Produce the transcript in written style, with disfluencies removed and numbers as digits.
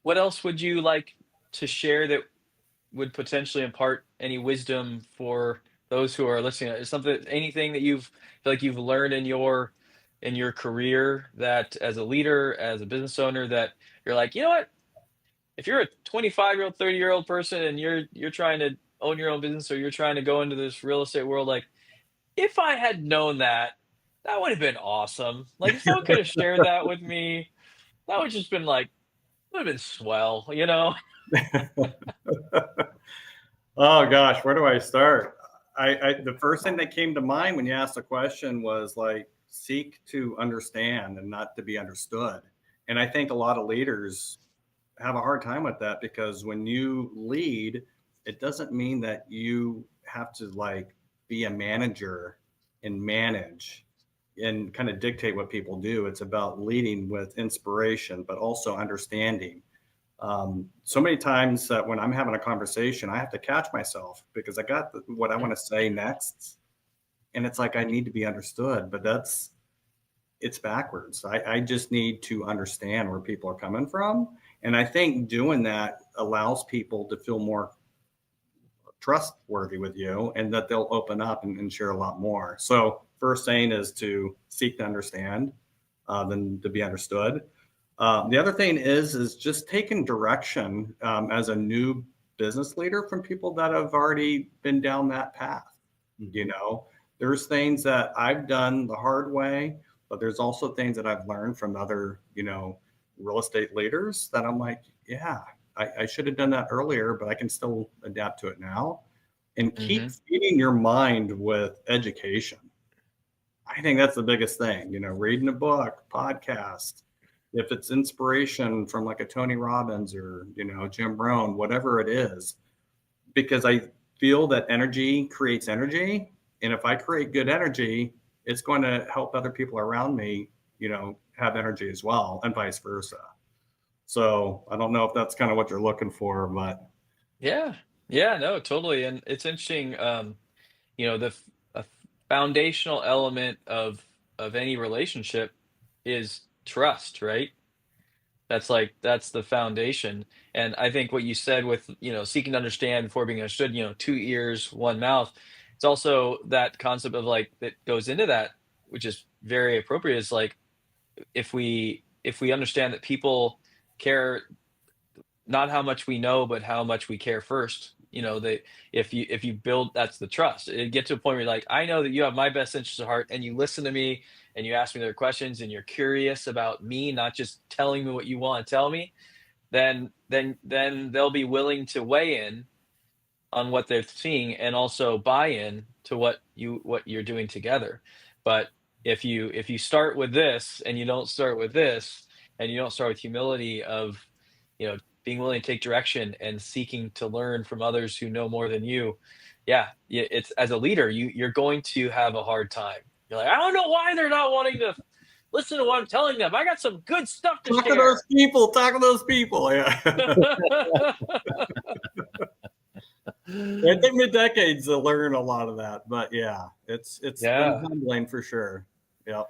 what else would you like to share that would potentially impart any wisdom for those who are listening? Is something, anything that you've feel like you've learned in your career, that as a leader, as a business owner, that you're like, you know what? If you're a 25-year-old, 30-year-old person and you're trying to own your own business, or you're trying to go into this real estate world, like if I had known that, that would have been awesome. Like if someone could have shared that with me, that would just been like would have been swell, you know? Oh gosh, where do I start? The first thing that came to mind when you asked the question was like seek to understand and not to be understood. And I think a lot of leaders have a hard time with that because when you lead, it doesn't mean that you have to like be a manager and manage and kind of dictate what people do. It's about leading with inspiration, but also understanding. So many times that when I'm having a conversation, I have to catch myself because I got what I want to say next. And it's like I need to be understood, but it's backwards. I just need to understand where people are coming from. And I think doing that allows people to feel more trustworthy with you and that they'll open up and share a lot more. So, first thing is to seek to understand than to be understood. The other thing is just taking direction as a new business leader from people that have already been down that path. You know, there's things that I've done the hard way, but there's also things that I've learned from other, real estate leaders that I'm like, yeah, I should have done that earlier, but I can still adapt to it now. And keep Hmm. feeding your mind with education. I think that's the biggest thing, reading a book, podcast, if it's inspiration from like a Tony Robbins or, Jim Rohn, whatever it is, because I feel that energy creates energy. And if I create good energy, it's going to help other people around me, have energy as well, and vice versa. So I don't know if that's kind of what you're looking for, but Yeah. Yeah, no, totally. And it's interesting, a foundational element of any relationship is trust, right? That's the foundation. And I think what you said with, seeking to understand before being understood, two ears, one mouth. It's also that concept of like that goes into that, which is very appropriate. Is like if we understand that people care not how much we know, but how much we care first. They if you build, that's the trust. It get to a point where you're like, I know that you have my best interest at heart, and you listen to me, and you ask me their questions, and you're curious about me, not just telling me what you want to tell me. Then they'll be willing to weigh in on what they're seeing, and also buy in to what you're doing together. But if you start with this, and you don't start with this, and you don't start with humility of being willing to take direction and seeking to learn from others who know more than you, yeah, it's as a leader, you're going to have a hard time. You're like, I don't know why they're not wanting to listen to what I'm telling them. I got some good stuff to talk to those share. people, talk to those people. Yeah. It took me decades to learn a lot of that, but yeah, it's been Yeah. humbling for sure. Yeah.